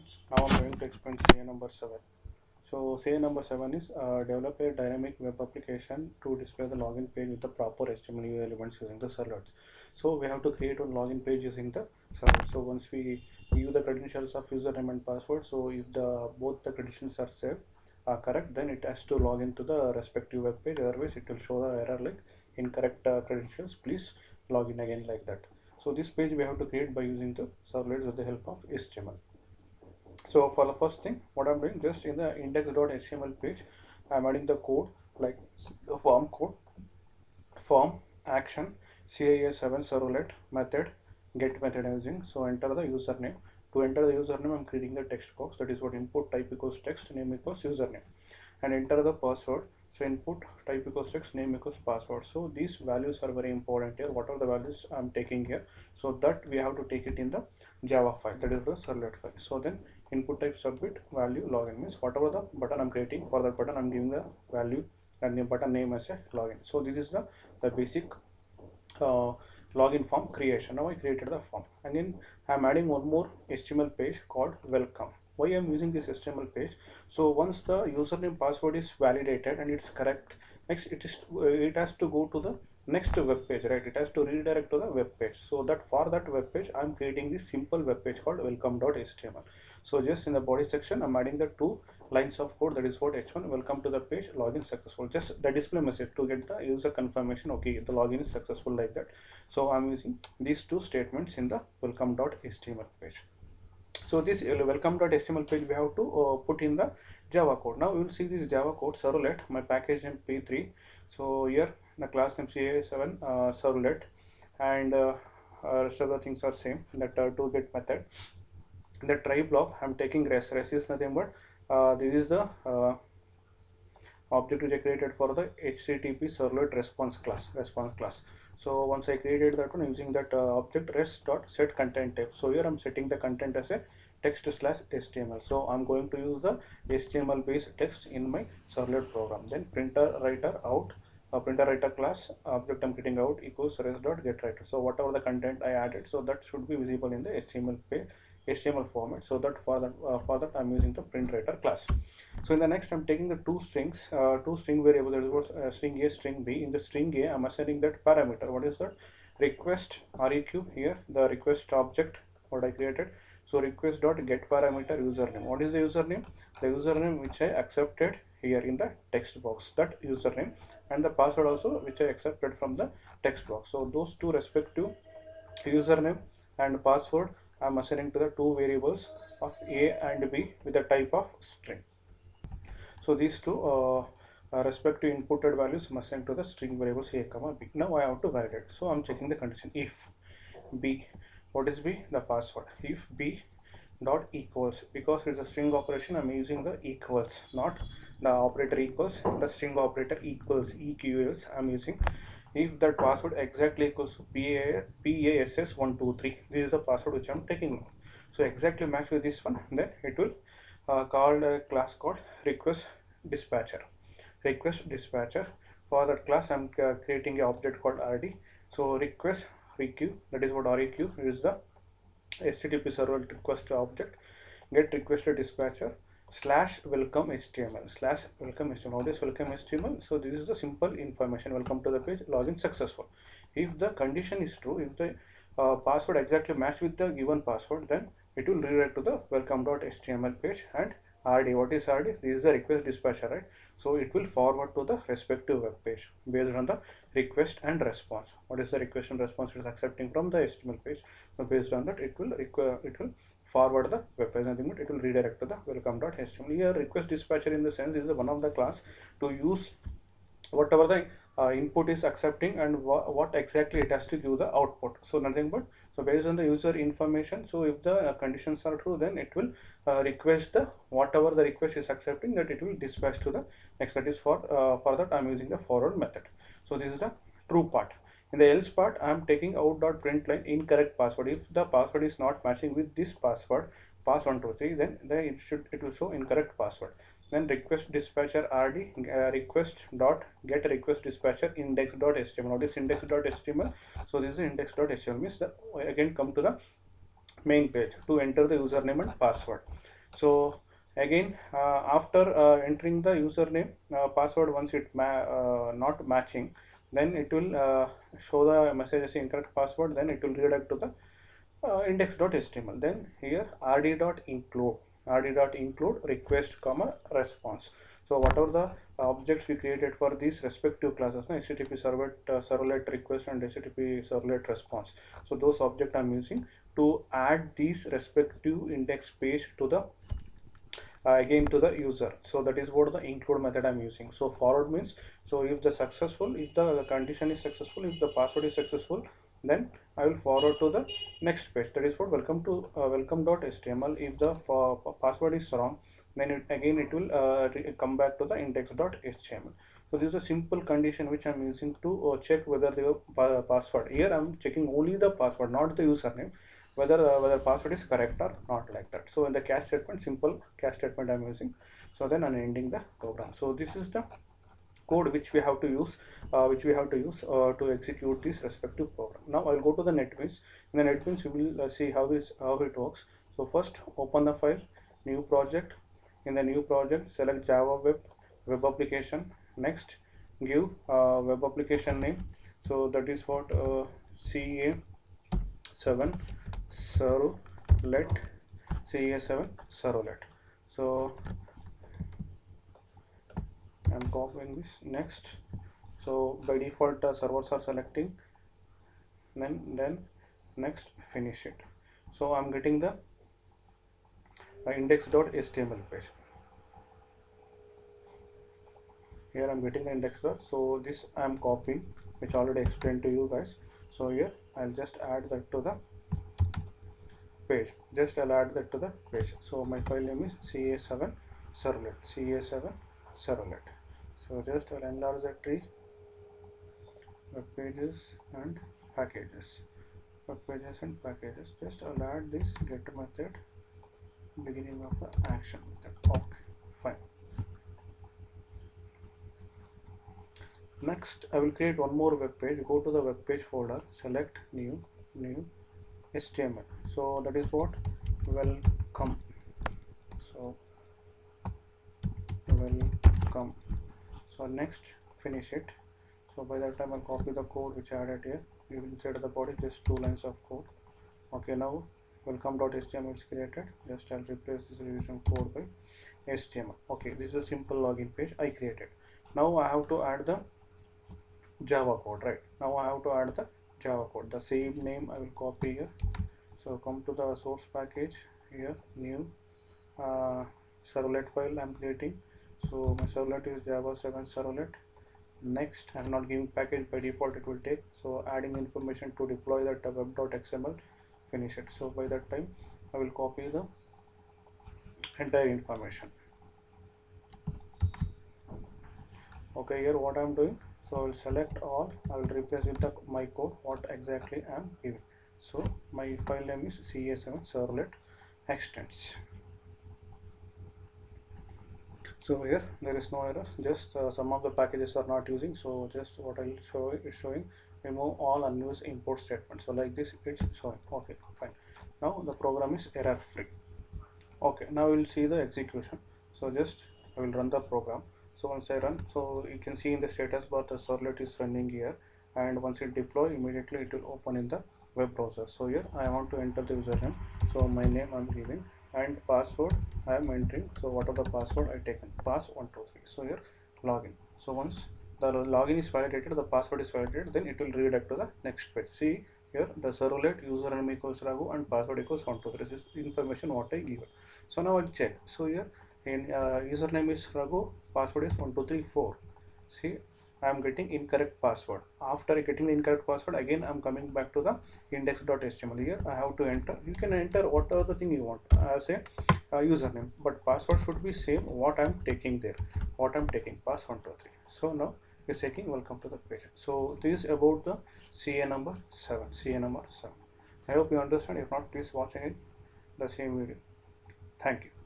students, now I'm going to explain CA number 7. So CA number 7 is develop a dynamic web application to display the login page with the proper HTML elements using the servlets. So we have to create one login page using the servlet. So once we give the credentials of username and password, so if the both the credentials are saved correct, then it has to log into the respective web page. Otherwise it will show the error like incorrect credentials, please log in again, like that. So this page we have to create by using the servlets with the help of HTML. So for the first thing, what I'm doing, just in the index.html page, I'm adding the code like the form code, form action CIA7 servlet method get method using. So enter the username. To enter the username, I'm creating the text box. That is what input type equals text, name equals username, and enter the password. So input type equals text, name equals password. So these values are very important here. What are the values I'm taking here? So that we have to take it in the Java file, that is the servlet file. So then input type submit value login means whatever the button I'm creating, for that button I'm giving the value and the button name as a login. So this is the basic login form creation. Now I created the form, and then I'm adding one more HTML page called welcome. Why I'm using this HTML page? So once the username password is validated and it's correct, next it has to go to the next web page, right? It has to redirect to the web page. So that for that web page I'm creating this simple web page called welcome.html. So just in the body section I'm adding the two lines of code, that is what h1 welcome to the page, login successful, just the display message to get the user confirmation, okay, the login is successful, like that. So I'm using these two statements in the welcome.html page. So this welcome.html page we have to put in the Java code. Now you will see this Java code servlet, my package name p3. So here the class name CA7 servlet, and rest of the things are same. That to get method, the try block I'm taking res is nothing but this is the object which I created for the HTTP servlet response class. So once I created that one using that object res.set content type. So here I'm setting the content as a text/html. So I'm going to use the HTML based text in my servlet program. Then printer writer out, printer writer class object I'm getting out equals res.getWriter. So whatever the content I added, so that should be visible in the HTML format. So that for that I'm using the print writer class. So in the next I'm taking the two string variables, that is string A, string B. In the string A I'm assigning that parameter. What is that? Request req. Here the request object what I created. So request dot get parameter username. What is the username? The username which I accepted here in the text box, that username, and the password also which I accepted from the text box. So those two respective username and password I'm assigning to the two variables of A and B with the type of string. So these two respective inputted values must send to the string variables A comma B. Now I have to validate. So I'm checking the condition. If B, what is B? The password. If B dot equals, because it's a string operation, I'm using the equals, not the operator equals, the string operator equals, EQLs I'm using. If that password exactly equals to PASS123, this is the password which I'm taking now. So exactly match with this one, then it will call a class called request dispatcher. For that class I'm creating an object called RD. So request req, that is what REQ is, the HTTP server request object, get requested dispatcher /welcome HTML. What is welcome HTML? So this is the simple information, welcome to the page, login successful. If the condition is true, if the password exactly match with the given password, then it will redirect to the welcome.html page. And RD, what is RD? This is the request dispatcher, right? So it will forward to the respective web page based on the request and response. What is the request and response? It is accepting from the HTML page. So based on that, it will forward the web page, nothing but it will redirect to the welcome.html. Here request dispatcher in the sense is one of the class to use whatever the input is accepting and what exactly it has to give the output. So nothing but, so based on the user information, so if the conditions are true, then it will request the whatever the request is accepting, that it will dispatch to the next. That is for that I'm using the forward method. So this is the true part. In the else part, I am taking out.println incorrect password. If the password is not matching with this password, pass123, then it will show incorrect password. Then request dispatcher RD request dot get request dispatcher index.html. What is index.html? So this is index.html, means the again come to the main page to enter the username and password. So again, after entering the username password, once it not matching, then it will show the message as incorrect password, then it will redirect to the index.html. Then here rd.include request comma response. So whatever the objects we created for these respective classes, http servlet request and http servlet response, so those object I'm using to add these respective index page to the again to the user. So that is what the include method I'm using. So forward means, so if the condition is successful, if the password is successful, then I will forward to the next page, that is what welcome.html. If the password is wrong, then it will come back to the index.html. So this is a simple condition which I'm using to check whether the password, here I'm checking only the password, not the username, whether password is correct or not, like that. So in the catch statement, simple catch statement I'm using. So then I'm ending the program. So this is the code which we have to use to execute this respective program. Now I'll go to the NetBeans. In the NetBeans we will see how it works. So first open the file, new project. In the new project, select Java web application. Next give web application name. So that is what CA7 servlet, CA7 servlet. So I'm copying this. Next, so by default servers are selecting, then next finish it. So I'm getting the index.html page. Here I'm getting the index. So this I'm copying, which already explained to you guys. So here I'll just add that to the page. I'll add that to the page. So my file name is CA7 servlet. So just I'll enlarge the tree, web pages and packages, just I'll add this get method beginning of the action method. Okay, fine. Next I will create one more web page. Go to the web page folder, select new HTML. So that is what welcome. So welcome. So next finish it. So by that time I'll copy the code which I added here. You will inside the body just 2 lines of code. Okay, now welcome.html is created. Just I'll replace this revision code by HTML. Okay, this is a simple login page I created. Now I have to add the Java code, right? Now I have to add the Java code. The same name I will copy here. So come to the source package here, new servlet file I'm creating. So my servlet is Java 7 servlet. Next, I'm not giving package, by default it will take. So adding information to deploy that web.xml, finish it. So by that time I will copy the entire information. Okay, here what I'm doing, so I will select all, I will replace with the my code what exactly I am giving. So my file name is CA7 servlet extends. So here there is no error, just some of the packages are not using. So just what I will show is showing remove all unused import statements. So like this it's showing. Okay, fine. Now the program is error free. Okay, now we will see the execution. So just I will run the program. So once I run, so you can see in the status bar the servlet is running here, and once it deploy, immediately it will open in the web browser. So here I want to enter the username. So my name I'm giving, and password I am entering. So what are the password I taken? Pass123. So here login. So once the login is validated, the password is validated, then it will redirect to the next page. See here the servlet username equals Raghu and password equals 123. This is information what I give. So now I'll check. So here in username is Raghu, password is 1234. See, I am getting incorrect password. After getting the incorrect password, again I am coming back to the index.html. Here I have to enter. You can enter whatever the thing you want as a username, but password should be same what I am taking there. What I am taking, pass123. So now it's taking welcome to the page. So this is about the CA number 7. I hope you understand. If not, please watch again the same video. Thank you.